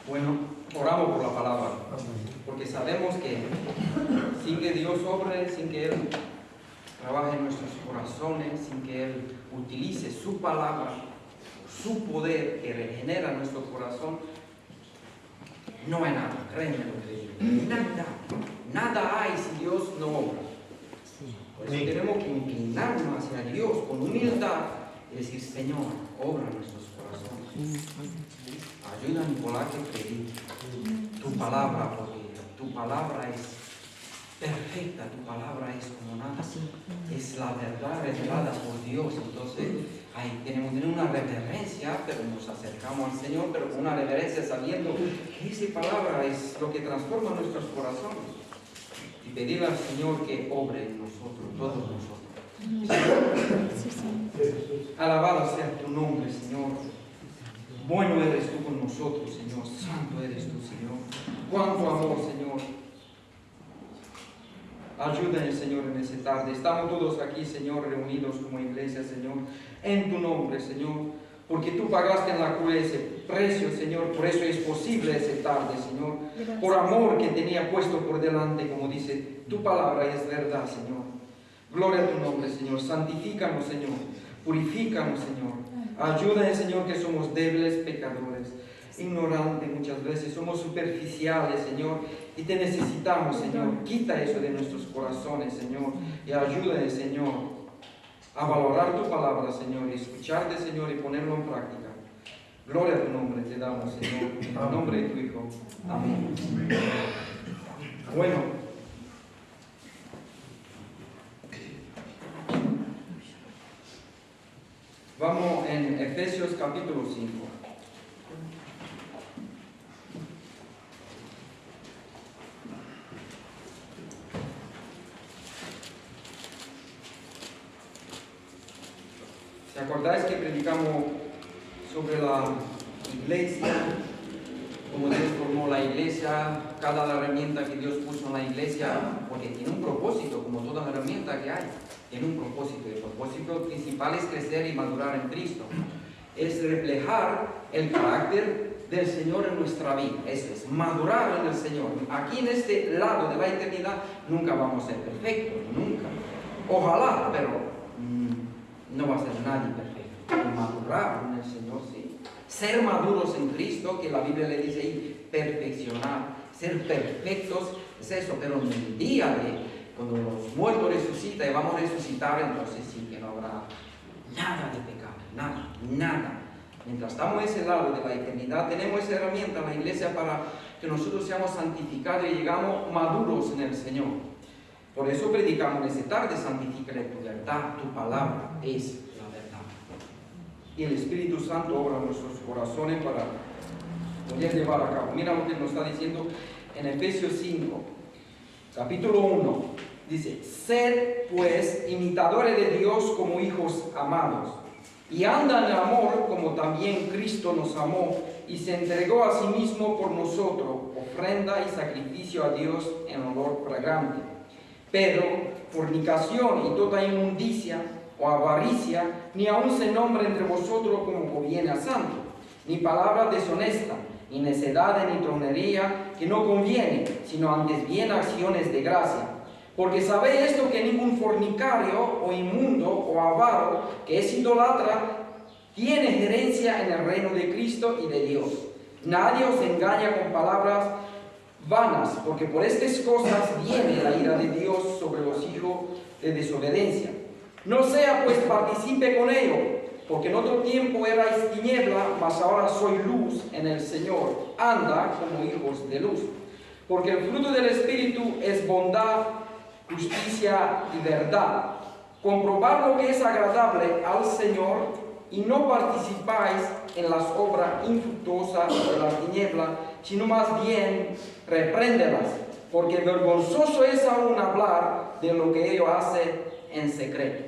Bueno, oramos por la palabra, porque sabemos que sin que Dios obre, sin que Él trabaje en nuestros corazones, sin que Él utilice su palabra, su poder que regenera nuestro corazón, no hay nada, créeme lo que digo. Nada hay si Dios no obra. Por eso tenemos que inclinarnos hacia Dios con humildad y decir: Señor, obra en nuestros corazones. Ayuda a Nicolás que predique tu palabra, porque tu palabra es perfecta, tu palabra es como nada. Es la verdad revelada por Dios. Entonces, tenemos que tener una reverencia, pero nos acercamos al Señor, pero con una reverencia sabiendo que esa palabra es lo que transforma nuestros corazones. Y pedirle al Señor que obre en nosotros, todos nosotros. Alabado sea tu nombre, Señor. Bueno eres tú con nosotros, Señor. Santo eres tú, Señor. Cuánto amor, Señor. Ayúdanos, Señor, en esta tarde. Estamos todos aquí, Señor, reunidos como iglesia, Señor, en tu nombre, Señor. Porque tú pagaste en la cruz ese precio, Señor. Por eso es posible esta tarde, Señor. Gracias. Por amor que tenía puesto por delante, como dice tu palabra, es verdad, Señor. Gloria a tu nombre, Señor. Santifícanos, Señor. Purifícanos, Señor. Ayúdanos, Señor, que somos débiles pecadores, ignorantes muchas veces, somos superficiales, Señor, y te necesitamos, Señor. Quita eso de nuestros corazones, Señor, y ayúdanos, Señor, a valorar tu palabra, Señor, y escucharte, Señor, y ponerlo en práctica. Gloria a tu nombre te damos, Señor, en el nombre de tu Hijo. Amén. Bueno. Vamos en Efesios capítulo 5. ¿Se acordáis que predicamos sobre la iglesia? Cómo Dios formó la iglesia, cada herramienta que Dios puso en la iglesia, porque tiene un propósito, como toda herramienta que hay. Tiene un propósito. El propósito principal es crecer y madurar en Cristo. Es reflejar el carácter del Señor en nuestra vida. Eso es, madurar en el Señor. Aquí en este lado de la eternidad nunca vamos a ser perfectos, nunca. Ojalá, pero no va a ser nadie perfecto. Madurar en el Señor, sí. Ser maduros en Cristo, que la Biblia le dice ahí, perfeccionar. Ser perfectos es eso, pero en el día de cuando los muertos resucitan y vamos a resucitar, entonces sí que no habrá nada de pecado, nada. Mientras estamos en ese lado de la eternidad, tenemos esa herramienta en la iglesia para que nosotros seamos santificados y llegamos maduros en el Señor. Por eso predicamos esta tarde: santifícale tu verdad, tu palabra es la verdad. Y el Espíritu Santo obra en nuestros corazones para poder llevar a cabo. Mira lo que nos está diciendo en Efesios 5. Capítulo 1, dice: sed pues imitadores de Dios como hijos amados, y anda en amor como también Cristo nos amó y se entregó a sí mismo por nosotros, ofrenda y sacrificio a Dios en olor fragante. Pero fornicación y toda inmundicia o avaricia ni aun se nombre entre vosotros como conviene a santo, ni palabra deshonesta, ni necedad ni tronería que no conviene, sino antes bien acciones de gracia. Porque sabéis esto, que ningún fornicario o inmundo o avaro que es idólatra tiene herencia en el reino de Cristo y de Dios. Nadie os engaña con palabras vanas, porque por estas cosas viene la ira de Dios sobre los hijos de desobediencia. No sea pues participe con ellos, porque en otro tiempo erais tiniebla, mas ahora soy luz en el Señor. Anda como hijos de luz. Porque el fruto del Espíritu es bondad, justicia y verdad. Comprobad lo que es agradable al Señor y no participáis en las obras infructuosas de la tiniebla, sino más bien repréndelas, porque vergonzoso es aún hablar de lo que ellos hacen en secreto.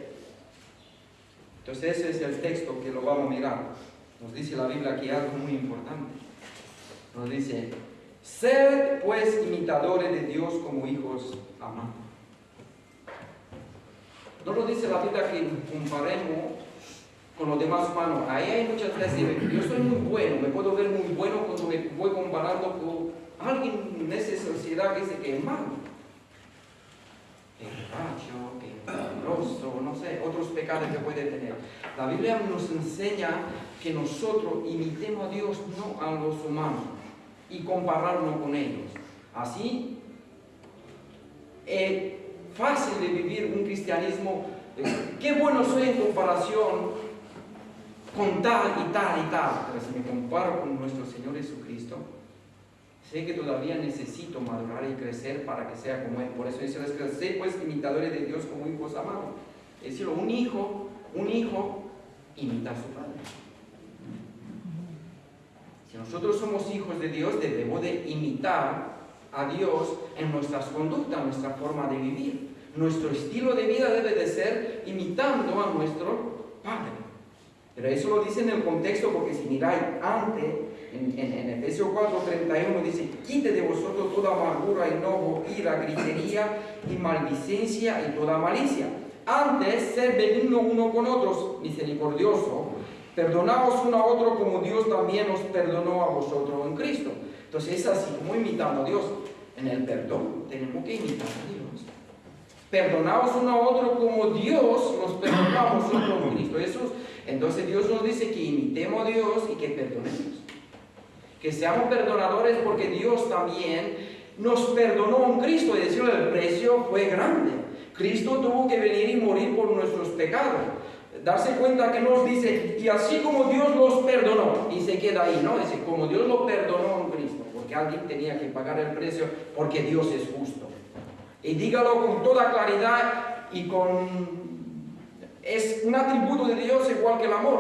Entonces ese es el texto que lo vamos a mirar. Nos dice la Biblia aquí algo muy importante. Nos dice: sed pues imitadores de Dios como hijos amados. No lo dice la Biblia que comparemos con los demás humanos. Ahí hay muchas veces, yo soy muy bueno, me puedo ver muy bueno cuando me voy a comparar en esa sociedad que dice que es malo. Que es borracho, que es mentiroso, no sé, otros pecados que puede tener. La Biblia nos enseña que nosotros imitemos a Dios, no a los humanos, y compararnos con ellos. Así es fácil de vivir un cristianismo. Qué bueno soy en comparación con tal y tal y tal. Pero si me comparo con nuestro Señor Jesucristo, sé que todavía necesito madurar y crecer para que sea como Él. Por eso dice la Escritura, sé pues imitadores de Dios como hijos amados. Es decir, un hijo imita a su padre. Si nosotros somos hijos de Dios, debemos de imitar a Dios en nuestras conductas, nuestra forma de vivir. Nuestro estilo de vida debe de ser imitando a nuestro Padre. Pero eso lo dice en el contexto, porque si miráis antes, en Efesios 4:31 dice: quite de vosotros toda amargura, enojo, ira, gritería y maldicencia y toda malicia. Antes, ser benigno uno con otros, misericordioso, perdonaos uno a otro como Dios también os perdonó a vosotros en Cristo. Entonces es así como imitamos a Dios. En el perdón tenemos que imitar a Dios. Perdonaos uno a otro como Dios nos perdonó a vosotros en Cristo Jesús. Entonces Dios nos dice que imitemos a Dios y que perdonemos. Que seamos perdonadores, porque Dios también nos perdonó en Cristo. Es decir, el precio fue grande. Cristo tuvo que venir y morir por nuestros pecados. Darse cuenta que nos dice, y así como Dios los perdonó, y se queda ahí, ¿no? Dice, como Dios lo perdonó en Cristo, porque alguien tenía que pagar el precio, porque Dios es justo. Y dígalo con toda claridad y es un atributo de Dios igual que el amor.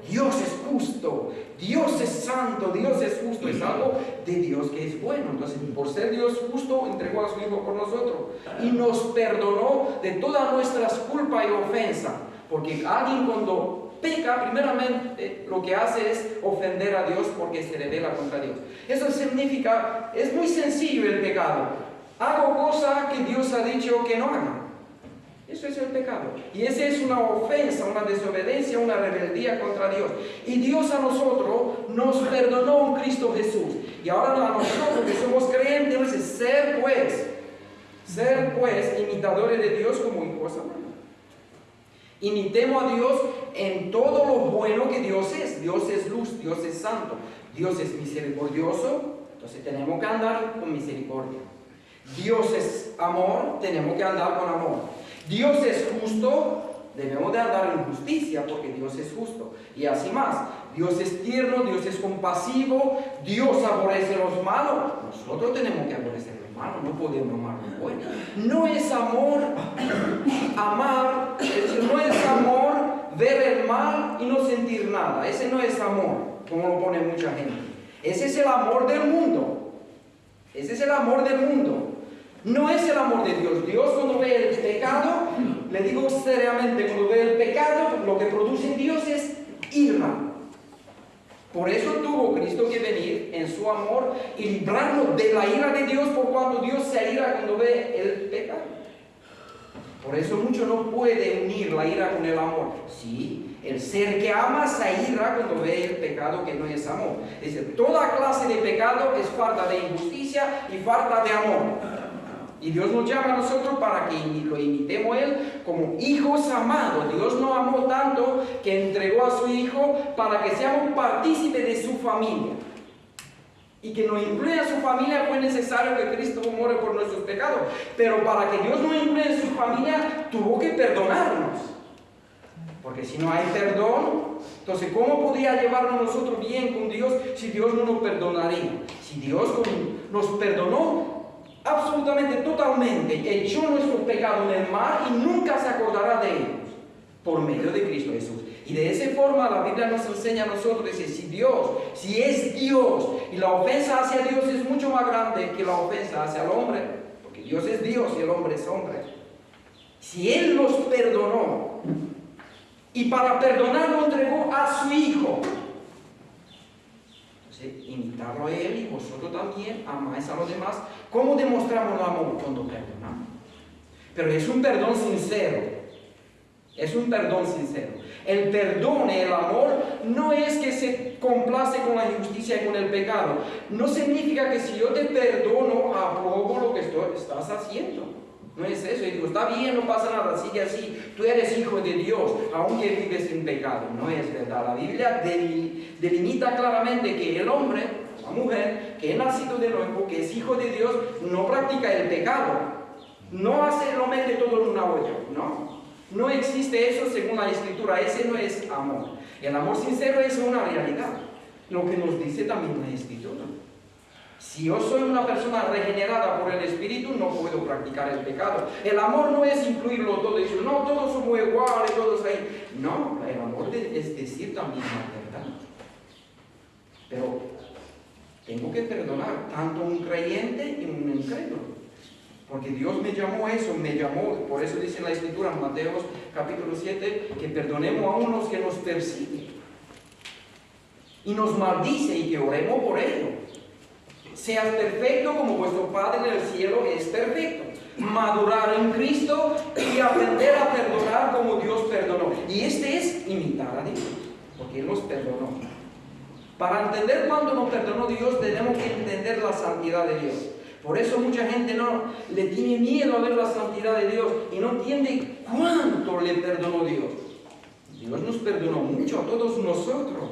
Dios es justo, Dios es santo, Dios es justo, es algo de Dios que es bueno. Entonces, por ser Dios justo, entregó a su Hijo por nosotros y nos perdonó de todas nuestras culpas y ofensas. Porque alguien cuando peca, primeramente lo que hace es ofender a Dios, porque se revela contra Dios. Eso significa, es muy sencillo el pecado. Hago cosas que Dios ha dicho que no haga. Eso es el pecado. Y esa es una ofensa, una desobediencia, una rebeldía contra Dios. Y Dios a nosotros nos perdonó en Cristo Jesús. Y ahora a nosotros que somos creyentes, ser pues imitadores de Dios como hijos amados. Imitemos a Dios en todo lo bueno que Dios es. Dios es luz, Dios es santo, Dios es misericordioso. Entonces tenemos que andar con misericordia. Dios es amor, tenemos que andar con amor. Dios es justo, debemos de andar en justicia, porque Dios es justo. Y así más, Dios es tierno, Dios es compasivo, Dios aborrece los malos. Nosotros tenemos que aborrecer los malos, no podemos amar los buenos. No es amor amar, no es amor ver el mal y no sentir nada. Ese no es amor, como lo pone mucha gente. Ese es el amor del mundo. Ese es el amor del mundo. No es el amor de Dios. Dios, cuando ve el pecado, le digo seriamente, cuando ve el pecado, lo que produce en Dios es ira. Por eso tuvo Cristo que venir en su amor y librarnos de la ira de Dios, por cuanto Dios se aira cuando ve el pecado. Por eso mucho no puede unir la ira con el amor. Sí, el ser que ama se aira cuando ve el pecado que no es amor. Es decir, toda clase de pecado es falta de injusticia y falta de amor. Y Dios nos llama a nosotros para que lo imitemos a Él como hijos amados. Dios nos amó tanto que entregó a su Hijo para que seamos partícipes de su familia. Y que nos incluya en su familia fue necesario que Cristo muera por nuestros pecados. Pero para que Dios nos incluya en su familia, tuvo que perdonarnos. Porque si no hay perdón, entonces ¿cómo podría llevarnos nosotros bien con Dios si Dios no nos perdonaría? Si Dios nos perdonó absolutamente, totalmente, echó nuestros pecados en el mar y nunca se acordará de ellos por medio de Cristo Jesús. Y de esa forma la Biblia nos enseña a nosotros, dice, si es Dios y la ofensa hacia Dios es mucho más grande que la ofensa hacia el hombre, porque Dios es Dios y el hombre es hombre. Si Él nos perdonó y para perdonarlo entregó a su Hijo, imitarlo a Él y vosotros también amáis a los demás. ¿Cómo demostramos el amor? Cuando perdonamos. Pero es un perdón sincero. Es un perdón sincero. El perdón y el amor no es que se complace con la injusticia y con el pecado. No significa que si yo te perdono, apruebo lo que estás haciendo. No es eso. Y digo, está bien, no pasa nada, sigue así. Tú eres hijo de Dios, aunque vives en pecado. No es verdad. La Biblia delimita claramente que el hombre, la mujer, que es nacido de nuevo, que es hijo de Dios, no practica el pecado. No hace, lo mete todo en una olla. No existe eso según la Escritura. Ese no es amor. El amor sincero es una realidad. Lo que nos dice también la Escritura. Si yo soy una persona regenerada por el Espíritu, no puedo practicar el pecado. El amor no es incluirlo todo y decir, no, todos somos iguales, todos ahí. No, el amor es decir también la verdad. Pero tengo que perdonar tanto un creyente y un incrédulo. Porque Dios me llamó eso, por eso dice la Escritura en Mateo capítulo 7, que perdonemos a unos que nos persiguen y nos maldice y que oremos por ellos. Seas perfecto como vuestro Padre en el cielo es perfecto. Madurar en Cristo y aprender a perdonar como Dios perdonó. Y este es imitar a Dios, porque Él nos perdonó. Para entender cuándo nos perdonó Dios, tenemos que entender la santidad de Dios. Por eso mucha gente no le tiene miedo a ver la santidad de Dios y no entiende cuánto le perdonó Dios. Dios nos perdonó mucho a todos nosotros.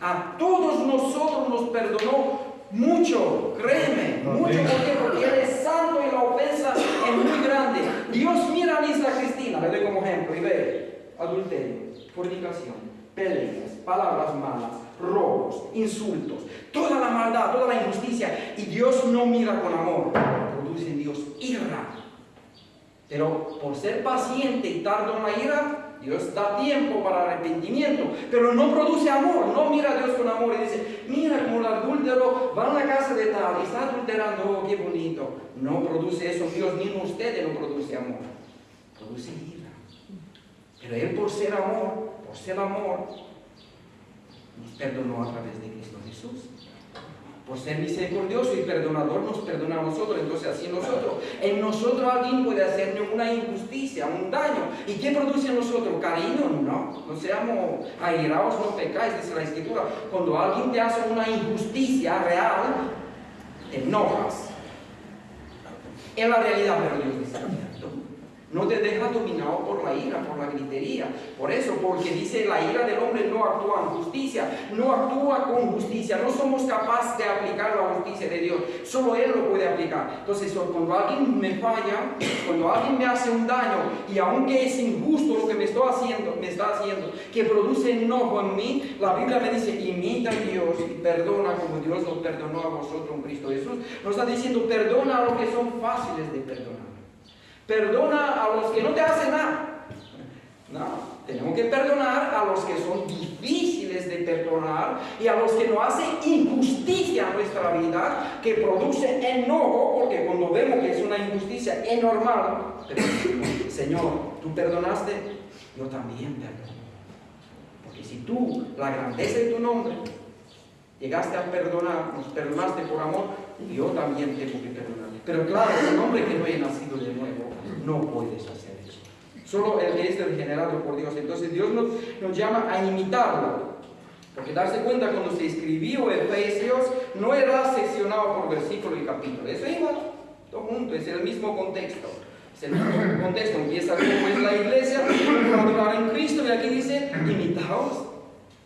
A todos nosotros nos perdonó mucho, créeme, mucho. Porque Él es santo y la ofensa es muy grande. Dios mira a Isla Cristina, le doy como ejemplo, y ve adulterio, fornicación, peleas, palabras malas, robos, insultos, toda la maldad, toda la injusticia, y Dios no mira con amor, produce en Dios ira. Pero por ser paciente y tardo en la ira, Dios da tiempo para arrepentimiento, pero no produce amor. No mira a Dios con amor y dice, mira como el adúltero va a una casa de tal y está adulterando, oh, qué bonito. No produce eso Dios, ni en ustedes no produce amor, produce ira. Pero Él por ser amor, nos perdonó a través de Cristo Jesús. Por ser misericordioso y perdonador, nos perdona a nosotros. Entonces así en nosotros alguien puede hacernos una injusticia, un daño. ¿Y qué produce en nosotros? Cariño, no seamos airados, no pecáis, dice la Escritura. Cuando alguien te hace una injusticia real, te enojas. Es la realidad, pero Dios dice, no te deja dominado por la ira, por la gritería. Por eso, porque dice la ira del hombre no actúa en justicia, no actúa con justicia. No somos capaces de aplicar la justicia de Dios. Solo Él lo puede aplicar. Entonces, cuando alguien me falla, cuando alguien me hace un daño, y aunque es injusto lo que me está haciendo, que produce enojo en mí, la Biblia me dice, imita a Dios y perdona como Dios nos perdonó a vosotros en Cristo Jesús. Nos está diciendo, perdona a los que son fáciles de perdonar. Perdona a los que no te hacen nada. No, tenemos que perdonar a los que son difíciles de perdonar y a los que nos hacen injusticia en nuestra vida, que produce enojo, porque cuando vemos que es una injusticia es normal. Pero, Señor, tú perdonaste, yo también perdono. Porque si tú, la grandeza de tu nombre, llegaste a perdonar, nos perdonaste por amor, yo también tengo que perdonar. Pero claro, un hombre que no haya nacido de nuevo, no puedes hacer eso. Solo el que es regenerado por Dios. Entonces Dios nos llama a imitarlo. Porque darse cuenta, cuando se escribió Efesios, no era seccionado por versículo y capítulo. Eso iba todo junto, es el mismo contexto. Es el mismo contexto. Empieza como es la iglesia, madurar en Cristo, y aquí dice, imitaos,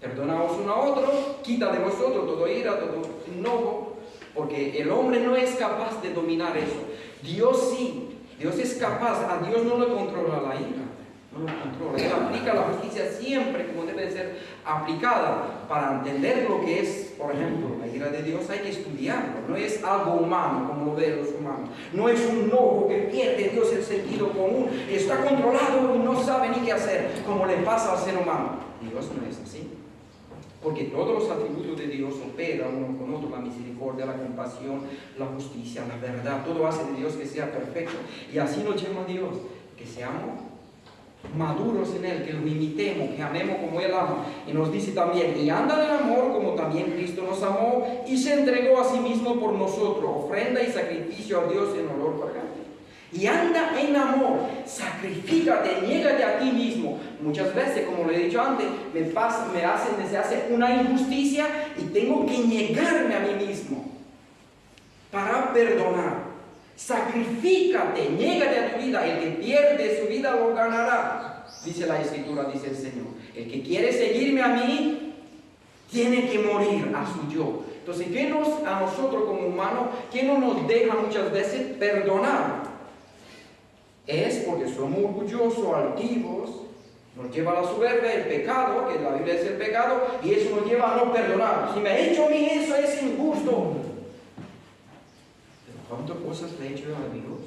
perdonaos uno a otro, quita de vosotros todo ira, todo enojo. Porque el hombre no es capaz de dominar eso. Dios sí. Dios es capaz. A Dios no le controla la ira. No lo controla. Él aplica la justicia siempre como debe ser aplicada. Para entender lo que es, por ejemplo, la ira de Dios hay que estudiarlo. No es algo humano como lo ven los humanos. No es un enojo que pierde Dios el sentido común. Está controlado y no sabe ni qué hacer, como le pasa al ser humano. Dios no es así. Porque todos los atributos de Dios operan uno con otro, la misericordia, la compasión, la justicia, la verdad. Todo hace de Dios que sea perfecto. Y así nos llama Dios, que seamos maduros en Él, que lo imitemos, que amemos como Él ama. Y nos dice también, y anda en amor como también Cristo nos amó y se entregó a sí mismo por nosotros, ofrenda y sacrificio a Dios en olor fragante. y anda en amor. Sacrifícate, niégate a ti mismo. Muchas veces, como lo he dicho antes, se hace una injusticia y tengo que negarme a mí mismo para perdonar. Sacrifícate, niégate a tu vida. El que pierde su vida lo ganará, dice la Escritura, dice el Señor. El que quiere seguirme a mí tiene que morir a su yo. Entonces, a nosotros como humanos, ¿qué no nos deja muchas veces perdonar? Es porque somos orgullosos, altivos, nos lleva a la soberbia, el pecado, que la Biblia es el pecado, y eso nos lleva a no perdonar. Si me ha hecho a mí eso, es injusto. Pero ¿cuántas cosas le he hecho a Dios?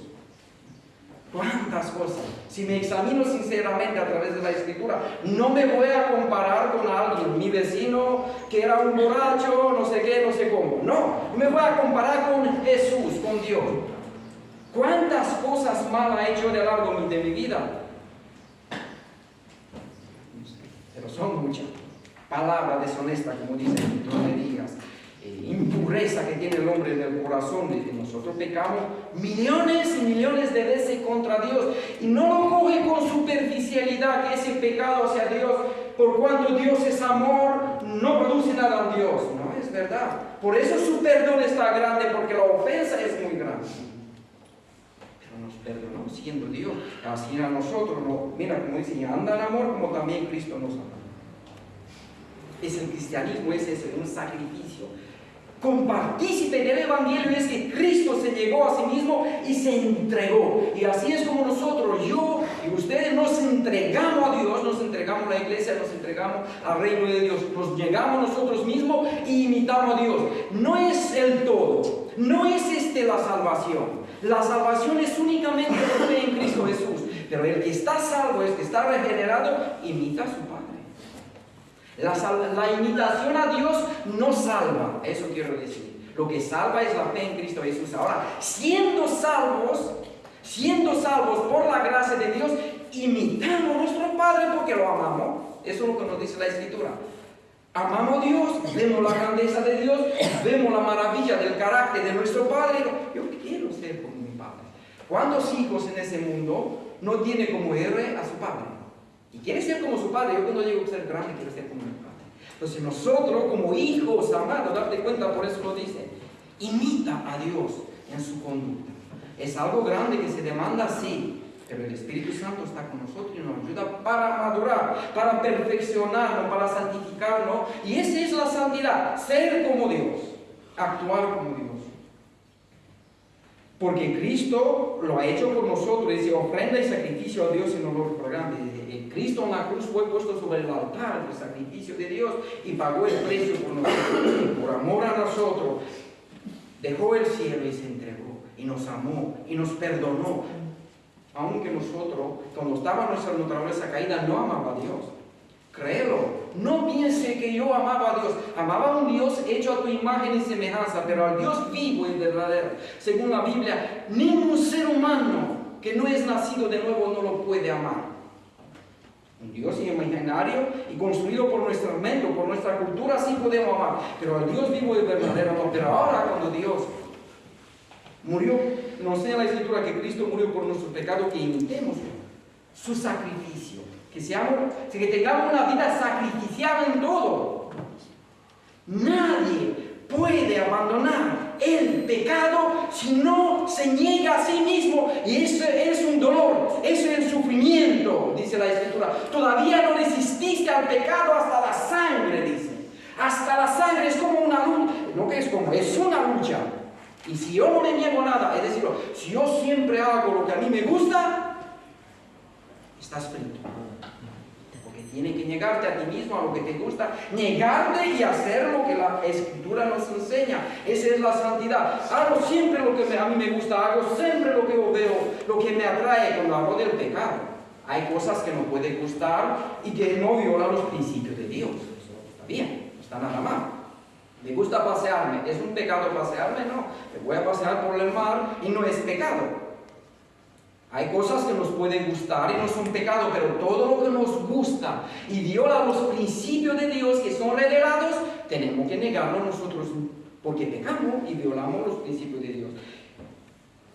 ¿Cuántas cosas? Si me examino sinceramente a través de la Escritura, no me voy a comparar con alguien, mi vecino que era un borracho, no sé qué, no sé cómo. No, me voy a comparar con Jesús, con Dios. ¿Cuántas cosas malas he hecho a lo largo de mi vida? Pero son muchas. Palabras deshonestas, como dicen, no me digas. Impureza que tiene el hombre en el corazón, de que nosotros pecamos millones y millones de veces contra Dios, y no lo coge con superficialidad, que ese pecado hacia Dios, por cuanto Dios es amor, no produce nada en Dios. No es verdad. Por eso su perdón está grande, porque la ofensa es muy grande. Pero nos perdonó siendo Dios. Así a nosotros, mira, como dice, anda en amor como también Cristo nos ama. Es el cristianismo, es eso, un sacrificio. Compartícipe del Evangelio es que Cristo se llegó a sí mismo y se entregó. Y así es como nosotros, yo y ustedes, nos entregamos a Dios, nos entregamos a la iglesia, nos entregamos al reino de Dios, nos llegamos nosotros mismos y imitamos a Dios. No es el todo, no es la salvación. La salvación es únicamente por fe en Cristo Jesús. Pero el que está salvo, el que está regenerado, imita a su Padre. La imitación a Dios no salva, eso quiero decir. Lo que salva es la fe en Cristo Jesús. Ahora, siendo salvos por la gracia de Dios, imitamos a nuestro Padre porque lo amamos. Eso es lo que nos dice la Escritura. Amamos a Dios, vemos la grandeza de Dios, vemos la maravilla del carácter de nuestro Padre. Yo quiero ser como mi Padre. ¿Cuántos hijos en ese mundo no tiene como héroe a su Padre? Y quiere ser como su Padre. Yo cuando llego a ser grande quiero ser como mi Padre. Entonces nosotros como hijos amados, date cuenta, por eso lo dice, imita a Dios en su conducta. Es algo grande que se demanda, sí, pero el Espíritu Santo está con nosotros y nos ayuda para madurar, para perfeccionarnos, para santificarnos. Y esa es la santidad, ser como Dios, actuar como Dios. Porque Cristo lo ha hecho por nosotros, dice, ofrenda y sacrificio a Dios en olor fragante. Cristo en la cruz fue puesto sobre el altar del sacrificio de Dios y pagó el precio por nosotros, por amor a nosotros. Dejó el cielo y se entregó, y nos amó, y nos perdonó. Aunque nosotros, cuando estaba nuestra naturaleza caída, no amaba a Dios. Créelo. No piense que yo amaba a Dios. Amaba a un Dios hecho a tu imagen y semejanza, pero al Dios vivo y verdadero. Según la Biblia, ningún ser humano que no es nacido de nuevo no lo puede amar. Un Dios imaginario y construido por nuestra mente, por nuestra cultura, sí podemos amar. Pero al Dios vivo y verdadero no. Pero ahora cuando Dios murió, nos enseña la Escritura que Cristo murió por nuestros pecados, que imitemos su sacrificio. Que tengamos una vida sacrificial en todo. Nadie puede abandonar el pecado si no se niega a sí mismo. Y eso es un dolor, eso es el sufrimiento, dice la Escritura. Todavía no resististe al pecado hasta la sangre, dice. Hasta la sangre es como una lucha. ¿No que es como? Es una lucha. Y si yo no me niego nada, es decir, si yo siempre hago lo que a mí me gusta, estás frito. Porque tienes que negarte a ti mismo, a lo que te gusta, negarte y hacer lo que la Escritura nos enseña. Esa es la santidad. Hago siempre lo que a mí me gusta, hago siempre lo que yo veo, lo que me atrae cuando hablo del pecado. Hay cosas que no pueden gustar y que no violan los principios de Dios. Eso está bien, no está nada mal. Me gusta pasearme. ¿Es un pecado pasearme? No. Me voy a pasear por el mar y no es pecado. Hay cosas que nos pueden gustar y no son pecado, pero todo lo que nos gusta y viola los principios de Dios que son revelados, tenemos que negarlo nosotros porque pecamos y violamos los principios de Dios.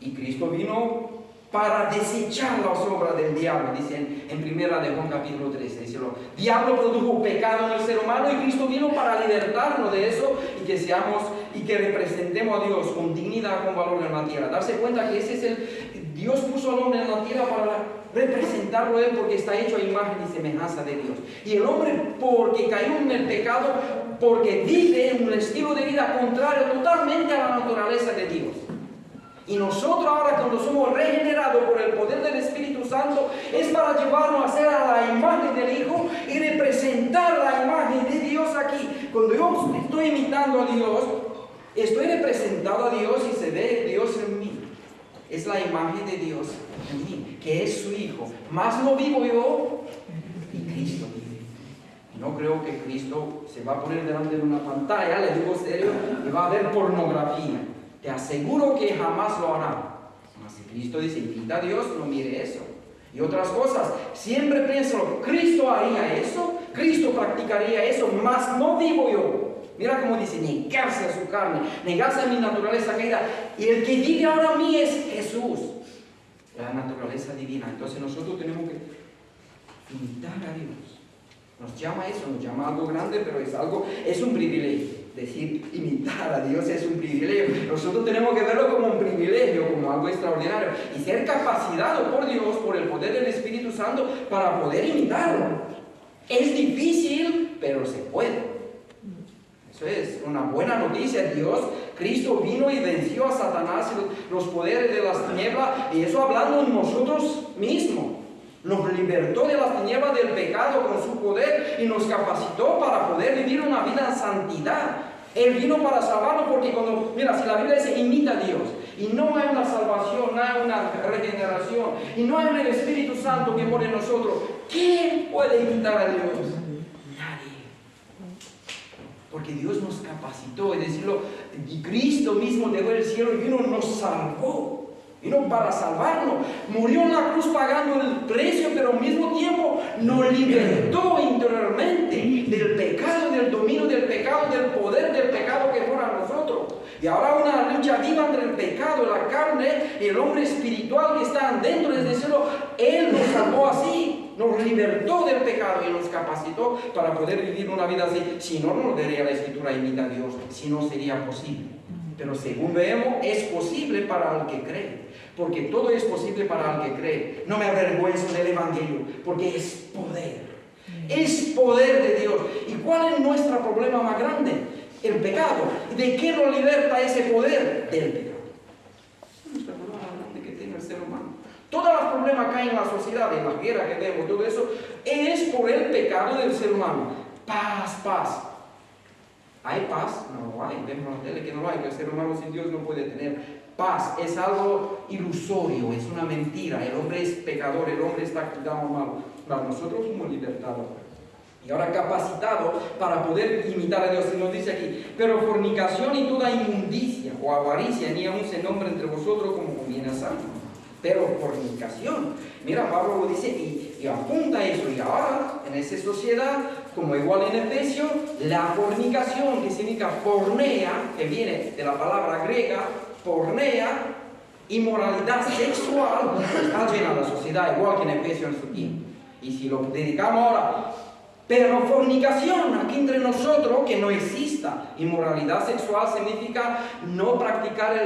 Y Cristo vino para desechar las obras del diablo, dice en primera de Juan capítulo 13, dice, diablo produjo pecado en el ser humano y Cristo vino para libertarnos de eso y que seamos y que representemos a Dios con dignidad, con valor en la tierra. Darse cuenta que ese es Dios puso al hombre en la tierra para representarlo a él porque está hecho a imagen y semejanza de Dios. Y el hombre, porque cayó en el pecado, porque vive en un estilo de vida contrario totalmente a la naturaleza de Dios. Y nosotros ahora, cuando somos regenerados por el poder del Espíritu Santo, es para llevarnos a ser a la imagen del Hijo y representar la imagen de Dios aquí. Cuando yo estoy imitando a Dios, estoy representando a Dios y se ve Dios en mí. Es la imagen de Dios en mí, que es su Hijo. Más no vivo yo, y Cristo vive. No creo que Cristo se va a poner delante de una pantalla, le digo serio, y va a ver pornografía. Te aseguro que jamás lo hará. Mas si Cristo dice, invita a Dios, no mire eso. Y otras cosas, siempre pienso, Cristo haría eso, Cristo practicaría eso, mas no vivo yo. Mira cómo dice, negarse a su carne, negarse a mi naturaleza caída. Y el que vive ahora a mí es Jesús, la naturaleza divina. Entonces nosotros tenemos que imitar a Dios. Nos llama eso, nos llama algo grande, pero es un privilegio. Decir, imitar a Dios es un privilegio. Nosotros tenemos que verlo como un privilegio, como algo extraordinario. Y ser capacitado por Dios, por el poder del Espíritu Santo, para poder imitarlo. Es difícil, pero se puede. Eso es una buena noticia. Cristo vino y venció a Satanás y los poderes de las tinieblas. Y eso hablando de nosotros mismos. Nos libertó de las tinieblas del pecado con su poder y nos capacitó para poder vivir una vida en santidad. Él vino para salvarnos porque mira, si la Biblia dice imita a Dios y no hay una salvación, no hay una regeneración y no hay un Espíritu Santo que mora en nosotros, ¿quién puede imitar a Dios? Nadie. Porque Dios nos capacitó, es decirlo, y Cristo mismo dejó el cielo y vino y nos salvó. Vino para salvarnos, murió en la cruz pagando el precio, pero al mismo tiempo nos libertó interiormente del pecado, del dominio del pecado, del poder del pecado que fuera nosotros. Y ahora una lucha viva entre el pecado, la carne y el hombre espiritual que está dentro, es decir, Él nos salvó así, nos libertó del pecado y nos capacitó para poder vivir una vida así. Si no, no nos daría la Escritura imita a Dios, si no sería posible. Pero según vemos, es posible para el que cree. Porque todo es posible para el que cree. No me avergüenzo del Evangelio, porque es poder. Es poder de Dios. ¿Y cuál es nuestro problema más grande? El pecado. ¿De qué nos liberta ese poder? Del pecado. Es nuestro problema más grande que tiene el ser humano. Todos los problemas caen en la sociedad, en la guerra que vemos, todo eso, es por el pecado del ser humano. Paz. ¿Hay paz? No lo hay. Vemos en la tele que no lo hay, que el ser humano sin Dios no puede tener paz. Es algo ilusorio, es una mentira. El hombre es pecador, el hombre está activado mal. Nosotros somos libertados. Y ahora capacitados para poder imitar a Dios. Y nos dice aquí, pero fornicación y toda inmundicia o avaricia ni aún se nombra entre vosotros como conviene a santo. Pero fornicación. Mira, Pablo lo dice y apunta eso. Y ahora, en esa sociedad, como igual en Efesios, la fornicación, que significa porneia, que viene de la palabra griega, porneia, inmoralidad sexual, está llena la sociedad, igual que en Efesios en su tiempo. Y si lo dedicamos ahora, pero fornicación, aquí entre nosotros, que no exista. Inmoralidad sexual significa no practicar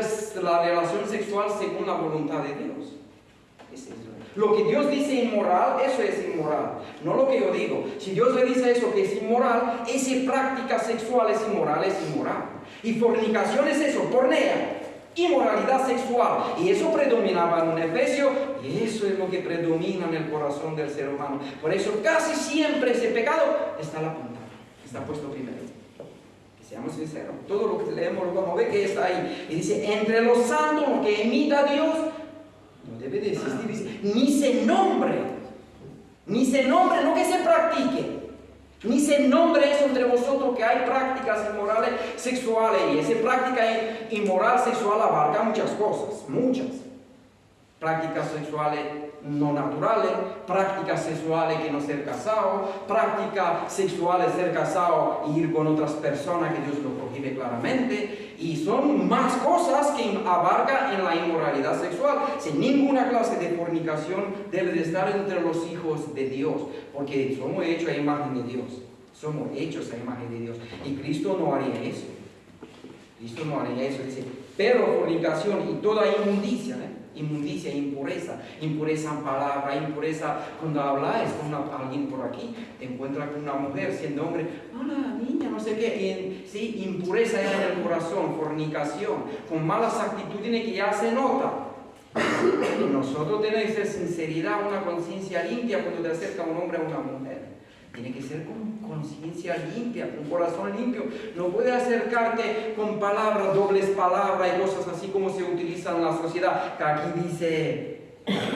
la relación sexual según la voluntad de Dios. Es eso. Lo que Dios dice inmoral, eso es inmoral. No lo que yo digo. Si Dios le dice eso que es inmoral, esa práctica sexual es inmoral, es inmoral. Y fornicación es eso, pornea. Inmoralidad sexual, y eso predominaba en un Efesio, y eso es lo que predomina en el corazón del ser humano. Por eso casi siempre ese pecado está a la punta, está puesto primero. Que seamos sinceros, todo lo que leemos lo vamos a ver que está ahí. Y dice, entre los santos que imita a Dios, no debe de existir, dice, ni se nombre, no que se practique. Ni se nombre eso entre vosotros que hay prácticas inmorales sexuales. Y esa práctica inmoral sexual abarca muchas cosas, muchas. Prácticas sexuales no naturales, prácticas sexuales que no ser casado, prácticas sexuales ser casado e ir con otras personas que Dios lo prohíbe claramente. Y son más cosas que abarca en la inmoralidad sexual. Sin ninguna clase de fornicación debe de estar entre los hijos de Dios, porque somos hechos a imagen de Dios. Somos hechos a imagen de Dios. Y Cristo no haría eso. Cristo no haría eso. Dice, pero fornicación y toda inmundicia, inmundicia, impureza en palabra, impureza cuando habláis con alguien por aquí, te encuentras con una mujer siendo hombre, hola niña, no sé qué, sí, impureza en el corazón, fornicación, con malas actitudes que ya se nota. Y nosotros tenemos que ser sinceridad, una conciencia limpia cuando te acerca un hombre a una mujer. Tiene que ser con conciencia limpia, con corazón limpio. No puede acercarte con palabras, dobles palabras y cosas así como se utilizan en la sociedad. Que aquí dice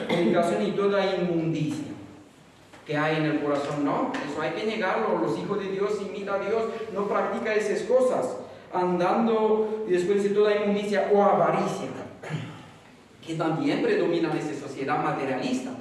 fornicación y toda inmundicia que hay en el corazón. No, eso hay que negarlo. Los hijos de Dios imitan a Dios, no practican esas cosas. Andando, y después dice toda inmundicia o avaricia, que también predomina en esta sociedad materialista.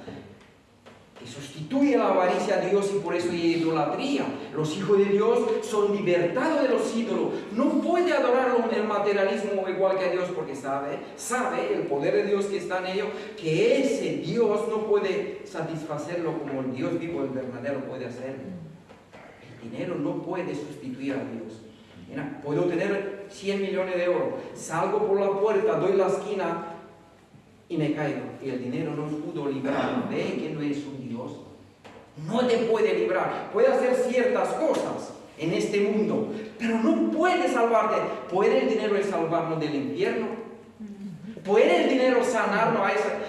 Que sustituye la avaricia a Dios y por eso hay idolatría. Los hijos de Dios son libertados de los ídolos. No puede adorarlo en el materialismo igual que a Dios porque sabe el poder de Dios que está en ellos, que ese Dios no puede satisfacerlo como el Dios vivo, el verdadero, puede hacerlo. El dinero no puede sustituir a Dios. Mira, puedo tener 100 millones de euros, salgo por la puerta, doy la esquina y me caigo, y el dinero no pudo librarme. Ve que no es un Dios. No te puede librar. Puede hacer ciertas cosas en este mundo, pero no puede salvarte. ¿Puede el dinero salvarnos del infierno? ¿Puede el dinero sanarnos?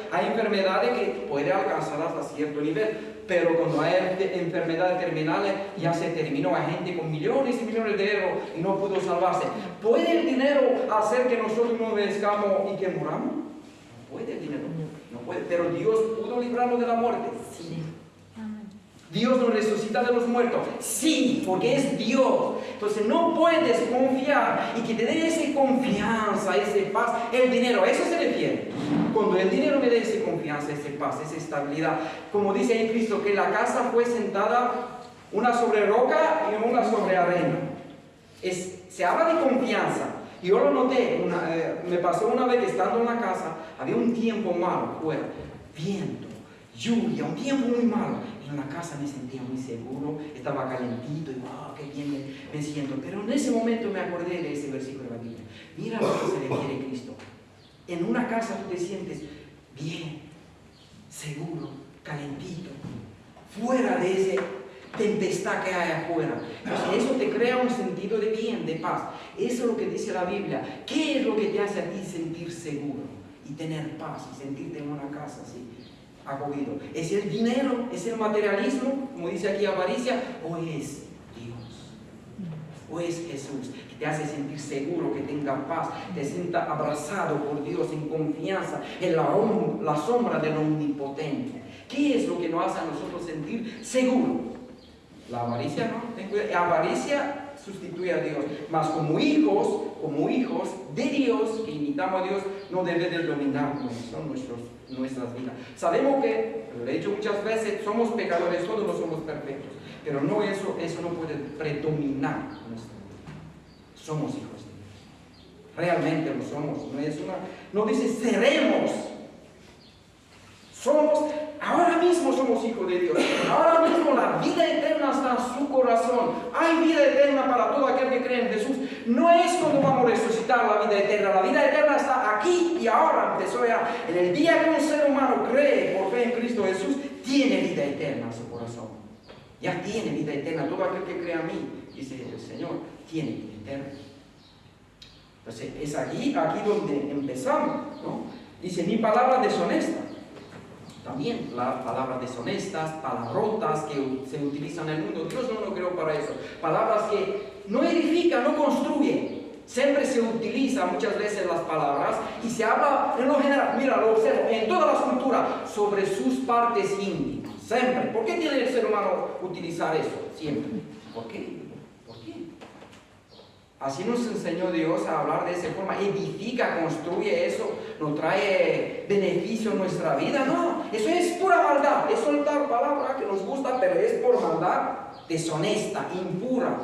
Hay enfermedades que puede alcanzar hasta cierto nivel, pero cuando hay enfermedades terminales ya se terminó. Hay gente con millones y millones de euros y no pudo salvarse. ¿Puede el dinero hacer que nosotros no obedezcamos y que muramos? Puede el dinero, no puede, pero Dios pudo librarnos de la muerte, sí. Dios nos resucita de los muertos, sí, porque es Dios. Entonces no puedes confiar y que te dé esa confianza, esa paz, el dinero, a eso se refiere. Cuando el dinero me dé esa confianza, esa paz, esa estabilidad, como dice en Cristo, que la casa fue sentada una sobre roca y una sobre arena. Se habla de confianza. Yo lo noté, me pasó una vez que estando en la casa, había un tiempo malo fuera, viento, lluvia, un tiempo muy malo. En la casa me sentía muy seguro, estaba calentito y wow, qué bien me siento. Pero en ese momento me acordé de ese versículo de la Biblia. Mira lo que se refiere Cristo. En una casa tú te sientes bien, seguro, calentito, fuera de ese tempestad que hay afuera. Entonces eso te crea un sentido de bien, de paz. Eso es lo que dice la Biblia. ¿Qué es lo que te hace a ti sentir seguro y tener paz y sentirte en una casa así, acogido? ¿Es el dinero? ¿Es el materialismo, como dice aquí avaricia? ¿O es Dios? ¿O es Jesús que te hace sentir seguro, que tenga paz, te sienta abrazado por Dios en confianza, en la sombra del Omnipotente? ¿Qué es lo que nos hace a nosotros sentir seguro? La avaricia no. Avaricia sustituye a Dios. Mas como hijos de Dios, que imitamos a Dios, no debe de dominarnos nuestras vidas. Sabemos que, lo he dicho muchas veces, somos pecadores, todos no somos perfectos. Pero no eso no puede predominar nuestra vida. Somos hijos de Dios. Realmente lo somos. No dice seremos. Ahora mismo somos hijos de Dios. Ahora mismo la vida eterna está en su corazón. Hay vida eterna para todo aquel que cree en Jesús. No es cuando vamos a resucitar la vida eterna. La vida eterna está aquí y ahora. Empezó ya. En el día que un ser humano cree por fe en Cristo Jesús, tiene vida eterna en su corazón. Ya tiene vida eterna. Todo aquel que cree a mí, dice el Señor, tiene vida eterna. Entonces es aquí donde empezamos, ¿no? Dice, ni palabra deshonesta. También las palabras deshonestas, palabrotas que se utilizan en el mundo. Dios no lo creó para eso. Palabras que no edifican, no construyen. Siempre se utilizan muchas veces las palabras y se habla en lo general, mira, lo observo, en todas las culturas, sobre sus partes íntimas. Siempre. ¿Por qué tiene el ser humano utilizar eso? Siempre. ¿Por qué? Así nos enseñó Dios a hablar de esa forma. Edifica, construye eso, nos trae beneficio en nuestra vida. No, eso es pura maldad. Es soltar palabra que nos gusta, pero es por maldad deshonesta, impura.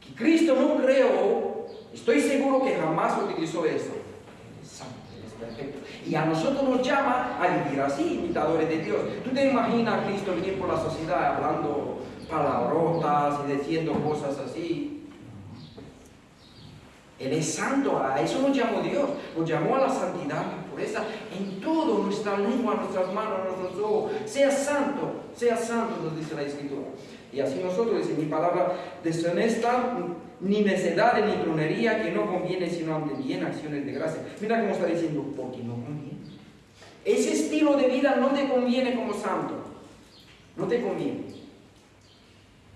Que Cristo no creó Estoy seguro que jamás utilizó eso. Él es santo, Él es perfecto. Y a nosotros nos llama a vivir así, imitadores de Dios. ¿Tú te imaginas a Cristo venir por la sociedad hablando palabrotas y diciendo cosas así? Él es santo, a eso nos llamó Dios, nos llamó a la santidad y pureza en todo, nuestra lengua, nuestras manos, nuestros ojos. Sea santo, nos dice la Escritura. Y así nosotros, dice mi palabra, deshonesta, ni necedad, ni tronería, que no conviene, sino ande bien acciones de gracia. Mira cómo está diciendo, porque no conviene. Ese estilo de vida no te conviene como santo, no te conviene.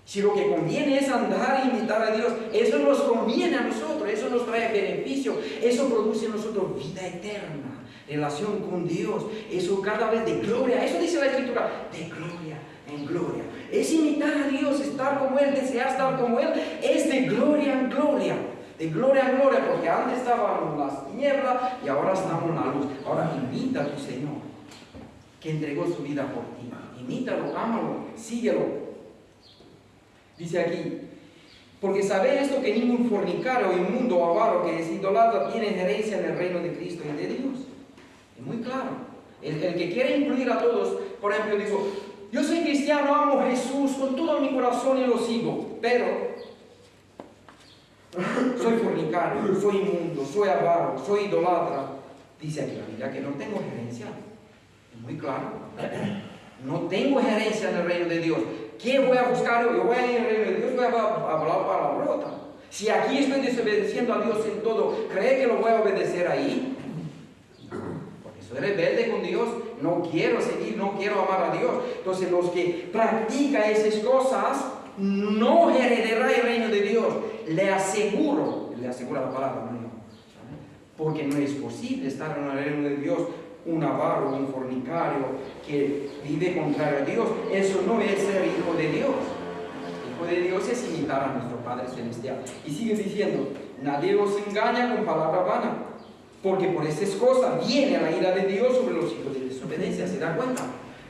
Si lo que conviene es andar e imitar a Dios, eso nos conviene a nosotros, eso nos trae beneficio, eso produce en nosotros vida eterna, relación con Dios, eso cada vez de gloria, eso dice la Escritura, de gloria en gloria. Es imitar a Dios, estar como Él, desear estar como Él, es de gloria en gloria. De gloria en gloria, porque antes estábamos en las tinieblas y ahora estamos en la luz. Ahora imita a tu Señor, que entregó su vida por ti. Imítalo, ámalo, síguelo. Dice aquí, porque sabéis esto, que ningún fornicario, inmundo o avaro que es idólatra tiene herencia en el reino de Cristo y de Dios. Es muy claro. El que quiere incluir a todos, por ejemplo, dijo, yo soy cristiano, amo a Jesús con todo mi corazón y lo sigo, pero soy fornicario, soy inmundo, soy avaro, soy idólatra. Dice aquí la Biblia que no tengo herencia. Es muy claro. No tengo herencia en el reino de Dios. ¿Qué voy a buscar? Yo voy a ir al reino de Dios, voy a hablar palabrota. Si aquí estoy desobedeciendo a Dios en todo, ¿cree que lo voy a obedecer ahí? Porque soy rebelde con Dios, no quiero seguir, no quiero amar a Dios. Entonces los que practican esas cosas no heredarán el reino de Dios. Le asegura la palabra, no. Porque no es posible estar en el reino de Dios un avaro, un fornicario que vive contrario a Dios. Eso no es ser hijo de Dios. Hijo de Dios es imitar a nuestro Padre Celestial. Y sigue diciendo, nadie os engaña con palabra vana, porque por esas cosas viene la ira de Dios sobre los hijos de desobediencia. ¿Se da cuenta?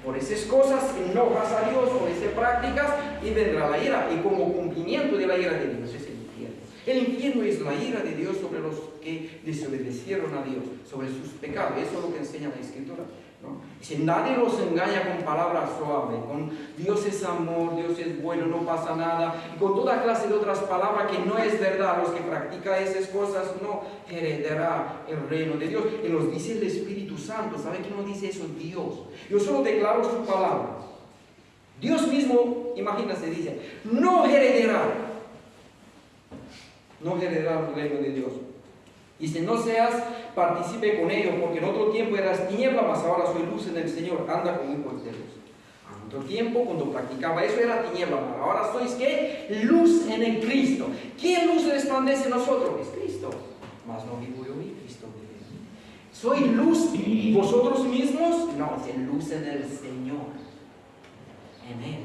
Por esas cosas enojas a Dios, por esas prácticas, y vendrá la ira. Y como cumplimiento de la ira de Dios es el infierno. El infierno es la ira de Dios sobre los que desobedecieron a Dios, sobre sus pecados. Eso es lo que enseña la Escritura, ¿no? Si nadie los engaña con palabras suaves, con Dios es amor, Dios es bueno, no pasa nada, y con toda clase de otras palabras que no es verdad, los que practican esas cosas no heredará el reino de Dios. Y nos dice el Espíritu Santo. ¿Sabe quién nos dice eso? Dios. Yo solo declaro su palabra. Dios mismo, imagínate, dice, no heredará el reino de Dios. Dice, no seas partícipe con ellos, porque en otro tiempo eras tiniebla, mas ahora soy luz en el Señor. Anda como hijos de luz. En otro tiempo, cuando practicaba eso, era tiniebla, mas ahora sois ¿qué? Luz en el Cristo. ¿Qué luz resplandece en nosotros? Es Cristo. Mas no vivo yo, y Cristo vive en mí. ¿Sois luz vosotros mismos? No, es luz en el Señor. En Él.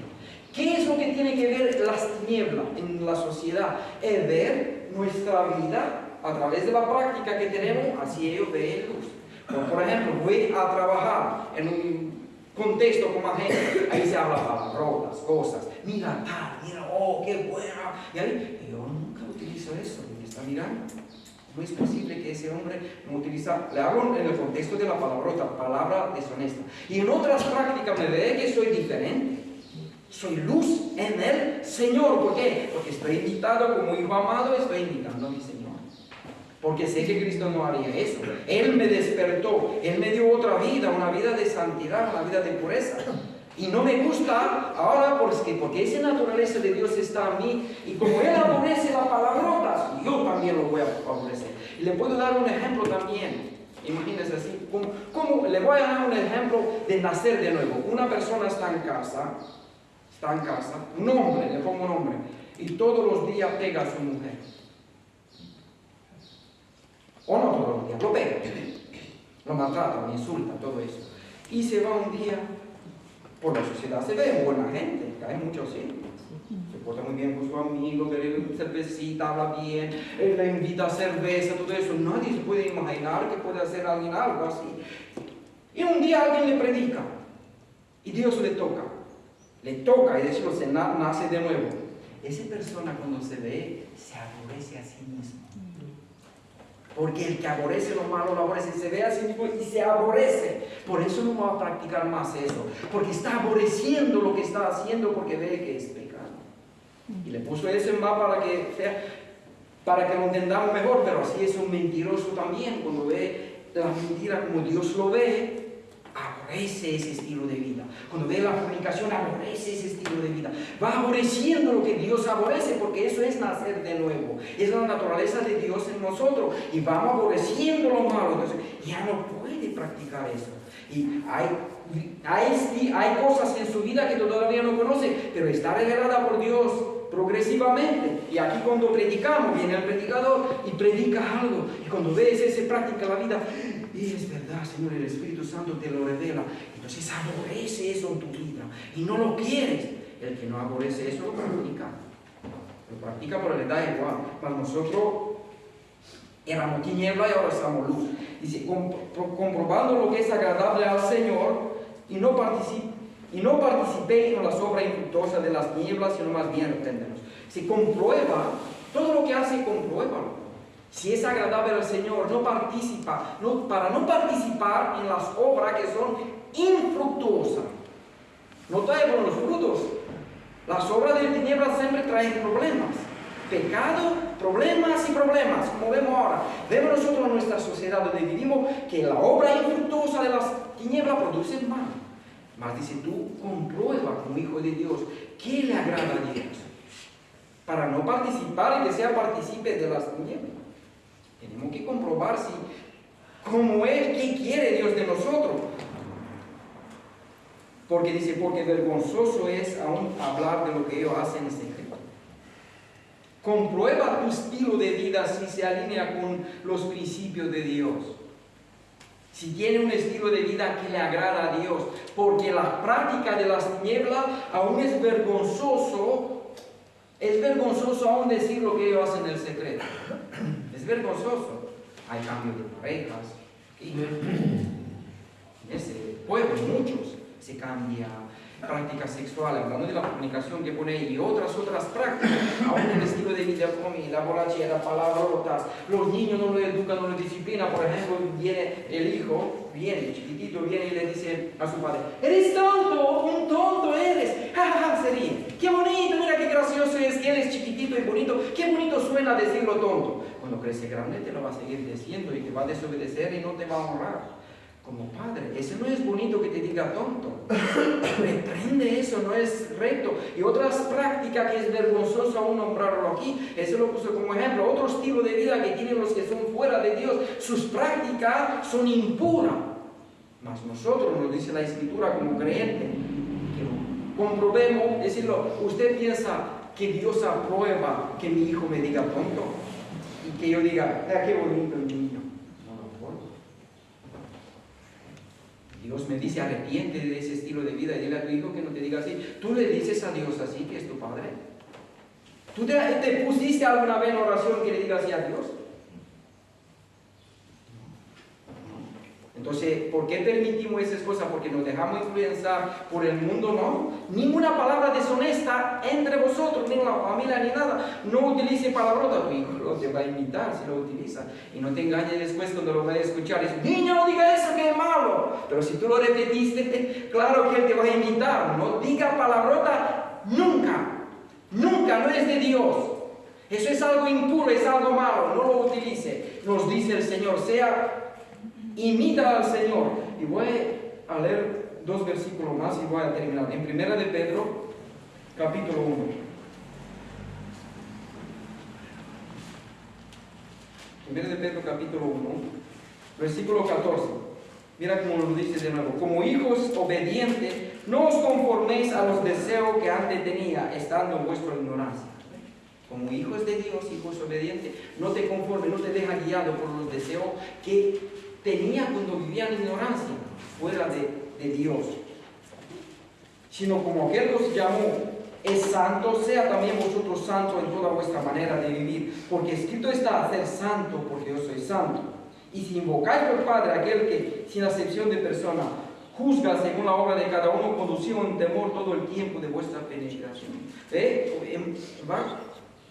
¿Qué es lo que tiene que ver las tinieblas en la sociedad? Es ver nuestra vida a través de la práctica que tenemos, así ellos ven luz. Por ejemplo, voy a trabajar en un contexto con más gente, ahí se habla palabrotas, cosas, mira tal, mira, oh, qué buena, y ahí, yo nunca utilizo eso, me está mirando. No es posible que ese hombre no utilice, le hablo en el contexto de la palabrota, palabra deshonesta. Y en otras prácticas me ve que soy diferente. Soy luz en el Señor. ¿Por qué? Porque estoy invitado como hijo amado, estoy invitando a mi Señor. Porque sé que Cristo no haría eso. Él me despertó, Él me dio otra vida, una vida de santidad, una vida de pureza. Y no me gusta ahora porque esa naturaleza de Dios está en mí. Y como Él aborrece las palabrotas, yo también lo voy a aborrecer. Y le puedo dar un ejemplo también. Imagínense así. Le voy a dar un ejemplo de nacer de nuevo. Una persona está en casa, un hombre, le pongo un hombre, y todos los días pega a su mujer. O no todos los días, lo pega, lo maltrata, lo insulta, todo eso. Y se va un día, por la sociedad se ve buena gente, cae mucho así. Se porta muy bien con su amigo, bebe cervecita, habla bien, le invita a cerveza, todo eso. Nadie se puede imaginar que puede hacer alguien algo así. Y un día alguien le predica, y Dios le toca y decirlo, se nace de nuevo. Esa persona cuando se ve, se aborrece a sí mismo. Porque el que aborrece lo malo, lo aborrece, se ve a sí mismo y se aborrece. Por eso no va a practicar más eso. Porque está aborreciendo lo que está haciendo porque ve que es pecado. Y le puso eso en más para que lo entendamos mejor, pero así es un mentiroso también. Cuando ve la mentira como Dios lo ve, aborrece ese estilo de vida. Cuando ve la fornicación, aborrece ese estilo de vida. Va aborreciendo lo que Dios aborrece, porque eso es nacer de nuevo. Es la naturaleza de Dios en nosotros. Y vamos aborreciendo lo malo. Entonces, ya no puede practicar eso. Y hay cosas en su vida que todavía no conoce, pero está revelada por Dios progresivamente. Y aquí cuando predicamos, viene el predicador y predica algo. Y cuando ves ese práctica la vida, y es verdad, Señor, el Espíritu Santo te lo revela. Entonces aborrece eso en tu vida y no lo quieres. El que no aborrece eso lo practica. Lo practica, pero le da igual. Para nosotros éramos tiniebla y ahora somos luz. Dice, comprobando lo que es agradable al Señor y no participéis en las obras infructuosas de las tinieblas, sino más bien repréndenos. Se comprueba, todo lo que hace, compruébalo. Si es agradable al Señor, para no participar en las obras que son infructuosas. No traen los frutos. Las obras de tinieblas siempre traen problemas. Pecado, problemas y problemas, como vemos ahora. Vemos nosotros en nuestra sociedad donde vivimos que la obra infructuosa de las tinieblas produce mal. Mas dice, tú comprueba como hijo de Dios qué le agrada a Dios, para no participar y que sea partícipe de las tinieblas. Tenemos que comprobar si, como Él, qué quiere Dios de nosotros. Porque dice, porque vergonzoso es aún hablar de lo que ellos hacen en secreto. Comprueba tu estilo de vida si se alinea con los principios de Dios. Si tiene un estilo de vida que le agrada a Dios. Porque la práctica de las tinieblas aún es vergonzoso. Es vergonzoso aún decir lo que ellos hacen en el secreto. Es vergonzoso. Hay cambio de parejas. Y en ese pueblo, muchos, se cambia prácticas sexuales, hablando de la comunicación que pone ahí, y otras prácticas, aún el estilo de vida, comida, borrachera, palabrotas, los niños no lo educan, no lo disciplinan. Por ejemplo, viene el hijo, chiquitito, viene y le dice a su padre, eres tonto, un tonto eres, jajaja, se ríe, qué bonito, mira qué gracioso es, que él es chiquitito y bonito, qué bonito suena decirlo tonto. Cuando crece grande te lo va a seguir diciendo y te va a desobedecer y no te va a honrar. Como padre, eso no es bonito que te diga tonto. Reprende eso, no es recto. Y otras prácticas que es vergonzoso aún nombrarlo aquí, eso lo puso como ejemplo. Otro estilo de vida que tienen los que son fuera de Dios, sus prácticas son impuras. Mas nosotros, nos dice la Escritura como creyente, que comprobemos, decirlo, usted piensa que Dios aprueba que mi hijo me diga tonto y que yo diga, qué bonito el niño. Dios me dice, arrepiente de ese estilo de vida y dile a tu hijo que no te diga así. ¿Tú le dices a Dios así, que es tu Padre? ¿Tú te pusiste alguna vez en oración que le digas así a Dios? Entonces, ¿por qué permitimos esas cosas? Porque nos dejamos influenciar por el mundo, ¿no? Ninguna palabra deshonesta entre vosotros, ni en la familia, ni nada. No utilice palabrota, tu hijo lo te va a imitar si lo utiliza. Y no te engañes después cuando lo vaya a escuchar. Es, niño, no diga eso que es malo. Pero si tú lo repetiste, claro que él te va a imitar. No diga palabrota nunca. Nunca, no es de Dios. Eso es algo impuro, es algo malo. No lo utilice. Nos dice el Señor, imita al Señor. Y voy a leer 2 versículos más y voy a terminar. En 1 de Pedro, capítulo 1. 1 de Pedro, capítulo 1, versículo 14. Mira cómo lo dice de nuevo. Como hijos obedientes, no os conforméis a los deseos que antes tenía, estando en vuestra ignorancia. Como hijos de Dios, hijos obedientes, no te conformes, no te dejes guiado por los deseos que tenía cuando vivía en ignorancia, fuera de Dios. Sino como aquel os llamó es santo, sea también vosotros santos en toda vuestra manera de vivir. Porque escrito está, hacer santo, porque yo soy santo. Y si invocáis por Padre aquel que, sin acepción de persona, juzga según la obra de cada uno, conducido en temor todo el tiempo de vuestra penetración. Va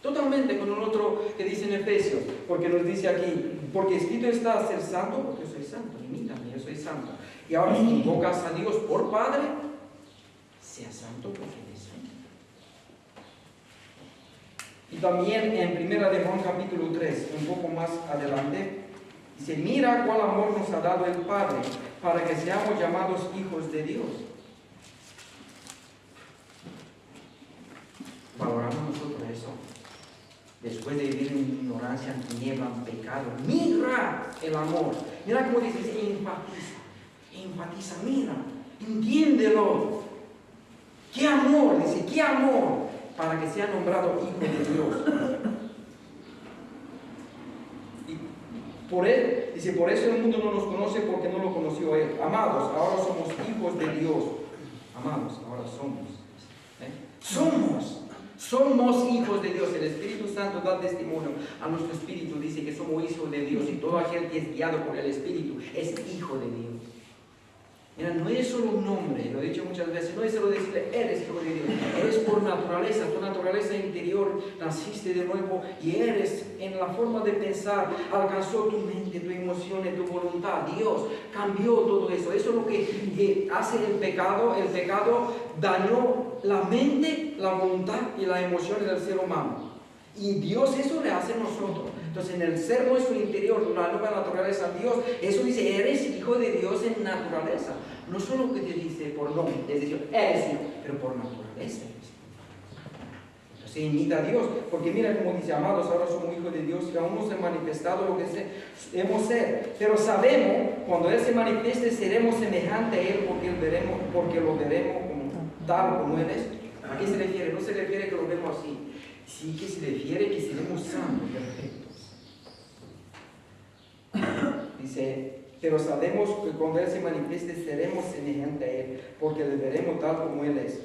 totalmente con un otro que dice en Efesios, porque nos dice aquí, porque escrito está: ser santo porque yo soy santo, imítame, yo soy santo. Y ahora si invocas a Dios por Padre, sea santo porque eres santo. Y también en 1 de Juan capítulo 3, un poco más adelante, dice: mira cuál amor nos ha dado el Padre para que seamos llamados hijos de Dios. Valoramos nosotros eso. Después de vivir en ignorancia, en tiniebla, en pecado, mira el amor. Mira cómo dice: enfatiza, mira, entiéndelo. ¡Qué amor! Dice, ¡qué amor! Para que sea nombrado hijo de Dios. Y por él, dice, por eso el mundo no nos conoce, porque no lo conoció a él. Amados, ahora somos hijos de Dios. Amados, ahora somos. Somos hijos de Dios. El Espíritu Santo da testimonio a nuestro espíritu. Dice que somos hijos de Dios. Y todo aquel que es guiado por el Espíritu es hijo de Dios. Mira, no es solo un nombre, lo he dicho muchas veces, no es solo decirle, eres hijo de Dios, eres por naturaleza, tu naturaleza interior, naciste de nuevo y eres en la forma de pensar, alcanzó tu mente, tu emoción, tu voluntad. Dios cambió todo eso. Eso es lo que hace el pecado. El pecado dañó la mente, la voluntad y las emociones del ser humano. Y Dios eso le hace a nosotros. Entonces en el ser nuestro interior, la nueva naturaleza, Dios, eso dice, eres hijo de Dios en naturaleza. No solo que te dice por nombre, es decir, eres hijo, pero por naturaleza. Entonces imita a Dios, porque mira como dice, amados, ahora somos hijos de Dios y aún no se ha manifestado lo que hemos ser. Pero sabemos, cuando Él se manifieste, seremos semejantes a Él, porque lo veremos como tal como Él es. ¿A qué se refiere? No se refiere que lo vemos así. Sí que se refiere que seremos santos, perfectos. Dice, pero sabemos que cuando Él se manifieste seremos semejantes a Él, porque le veremos tal como Él es.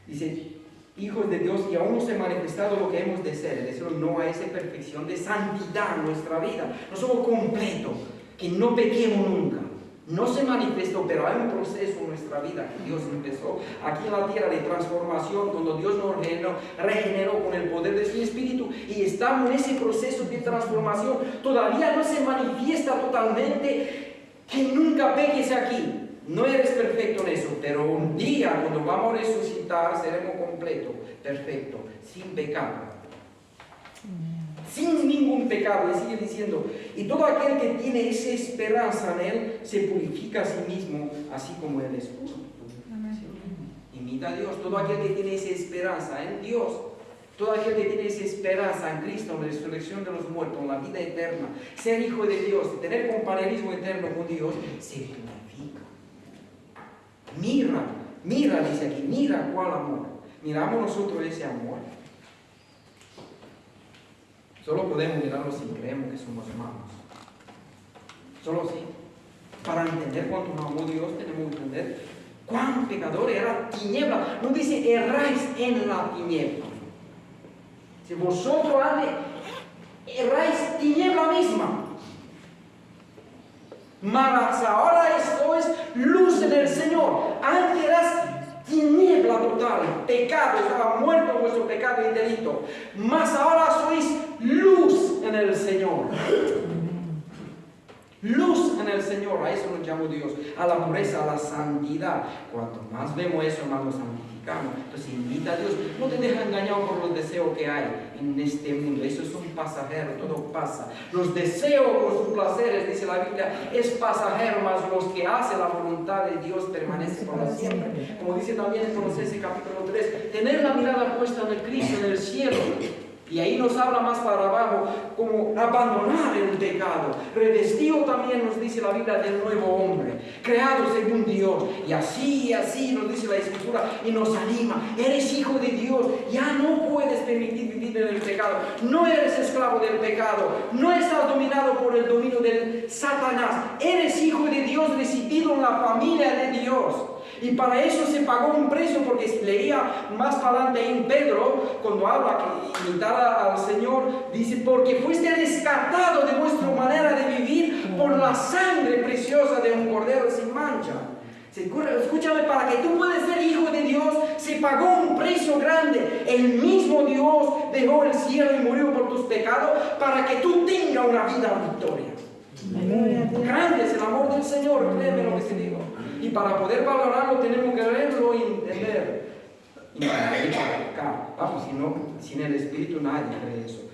Dice, hijos de Dios, y aún no se ha manifestado lo que hemos de ser, es decir, no hay esa perfección de santidad en nuestra vida. No somos completos, que no pequemos nunca. No se manifestó, pero hay un proceso en nuestra vida que Dios empezó aquí en la tierra de transformación, cuando Dios nos regeneró con el poder de su Espíritu, y estamos en ese proceso de transformación. Todavía no se manifiesta totalmente que nunca peques aquí. No eres perfecto en eso, pero un día cuando vamos a resucitar seremos completos, perfectos, sin pecado. Sin ningún pecado, y sigue diciendo, y todo aquel que tiene esa esperanza en Él se purifica a sí mismo, así como Él es puro. ¿Sí? Imita a Dios. Todo aquel que tiene esa esperanza en Dios, todo aquel que tiene esa esperanza en Cristo, en la resurrección de los muertos, en la vida eterna, ser hijo de Dios, tener compañerismo eterno con Dios, se purifica. Mira, dice aquí, mira cuál amor. Miramos nosotros ese amor. Solo podemos mirarlo si creemos que somos hermanos. Solo si. Para entender cuánto nos amó Dios, tenemos que entender cuán pecador era tiniebla. No dice erráis en la tiniebla. Si vosotros erráis tiniebla misma. Mas ahora sois luz en el Señor. Antes eras tiniebla total, pecado, estaba muerto vuestro pecado y delito. Mas ahora sois luz en el Señor. Luz en el Señor, a eso nos llamó Dios, a la pureza, a la santidad. Cuanto más vemos eso, más nos santificamos. Entonces invita a Dios, no te dejes engañado por los deseos que hay en este mundo. Eso es un pasajero, todo pasa. Los deseos, los placeres, dice la Biblia, es pasajero, mas los que hacen la voluntad de Dios permanecen para siempre. Como dice también en Colosenses capítulo 3, tener la mirada puesta en el Cristo, en el cielo. Y ahí nos habla más para abajo como abandonar el pecado. Revestido también nos dice la Biblia del nuevo hombre, creado según Dios. Y así nos dice la Escritura y nos anima. Eres hijo de Dios, ya no puedes permitir vivir en el pecado. No eres esclavo del pecado, no estás dominado por el dominio del Satanás. Eres hijo de Dios, recibido en la familia de Dios. Y para eso se pagó un precio, porque leía más para adelante en Pedro, cuando habla que imitara al Señor, dice, porque fuiste rescatado de vuestra manera de vivir por la sangre preciosa de un cordero sin mancha. Escúchame, para que tú puedas ser hijo de Dios, se pagó un precio grande. El mismo Dios dejó el cielo y murió por tus pecados para que tú tengas una vida victoria. Grande es el amor del Señor, créeme lo que te digo. Y para poder valorarlo tenemos que leerlo y entender. Y para practicar. Vamos, sin el Espíritu nadie cree eso.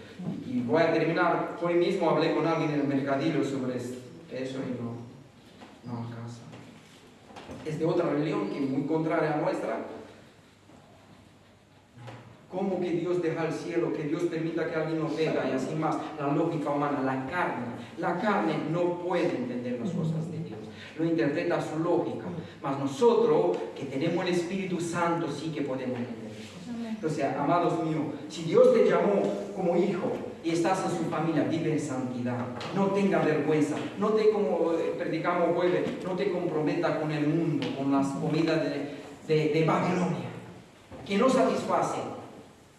Y voy a terminar. Hoy mismo hablé con alguien en el mercadillo sobre eso y no alcanza. Es de otra religión que es muy contraria a nuestra. ¿Cómo que Dios deja el cielo? Que Dios permita que alguien nos vea y así más. La lógica humana, la carne no puede entender las cosas de Dios. Lo interpreta su lógica. Mas nosotros, que tenemos el Espíritu Santo, sí que podemos entender cosas. Entonces, amados míos, si Dios te llamó como hijo y estás en su familia, vive en santidad. No tenga vergüenza. No te, como predicamos jueves, no te comprometa con el mundo, con las comidas de Babilonia, que no satisfacen.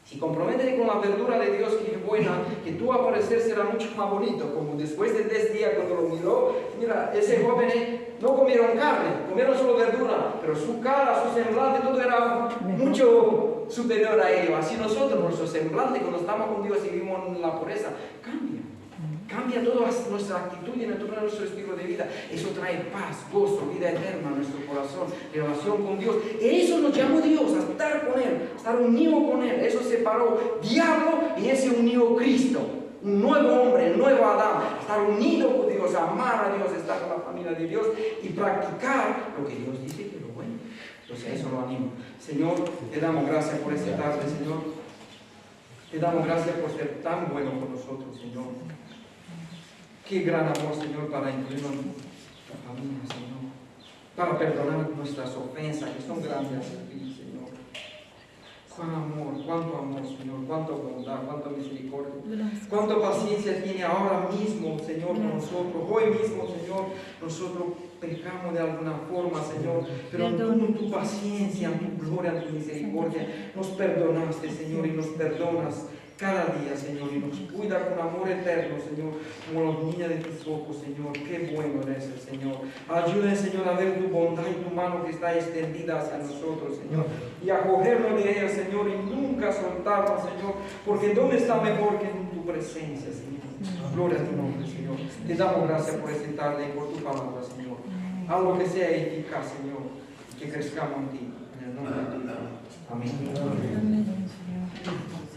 Si comprométete con la verdura de Dios que es buena, que tu aparecer será mucho más bonito. Como después de 10 días cuando lo miró, mira, ese joven no comieron carne, comieron solo verdura, pero su cara, su semblante, todo era mucho superior a ellos. Así nosotros, nuestro semblante, cuando estamos con Dios y vivimos en la pureza, cambia. Cambia toda nuestra actitud y todo nuestro estilo de vida. Eso trae paz, gozo, vida eterna a nuestro corazón, relación con Dios. Eso nos llamó Dios, a estar con Él, a estar unido con Él. Eso separó diablo y ese unió Cristo. Un nuevo hombre, un nuevo Adán. Estar unido con Dios, amar a Dios, estar con la familia de Dios y practicar lo que Dios dice que es lo bueno. Entonces eso lo animo. Señor, te damos gracias por esta tarde, Señor. Te damos gracias por ser tan bueno con nosotros, Señor. Qué gran amor, Señor, para incluirnos en nuestra familia, Señor. Para perdonar nuestras ofensas, que son grandes a ti, Señor. Cuánto amor, Señor. Cuánta bondad, cuánta misericordia. Cuánta paciencia tiene ahora mismo, Señor, con nosotros. Hoy mismo, Señor, nosotros pecamos de alguna forma, Señor. Pero tú, en tu paciencia, en tu gloria, en tu misericordia, nos perdonaste, Señor, y nos perdonas cada día, Señor, y nos cuida con amor eterno, Señor, como los niños de tus ojos, Señor. Qué bueno eres el Señor. Ayúdame, Señor, a ver tu bondad y tu mano que está extendida hacia nosotros, Señor, y acogernos de ella, Señor, y nunca soltarnos, Señor, porque ¿dónde está mejor que en tu presencia, Señor? Gloria a tu nombre, Señor. Te damos gracias por esta tarde y por tu palabra, Señor. Algo que sea eficaz, Señor, y que crezcamos en ti, en el nombre de tu Hijo. Amén. Amén, Señor.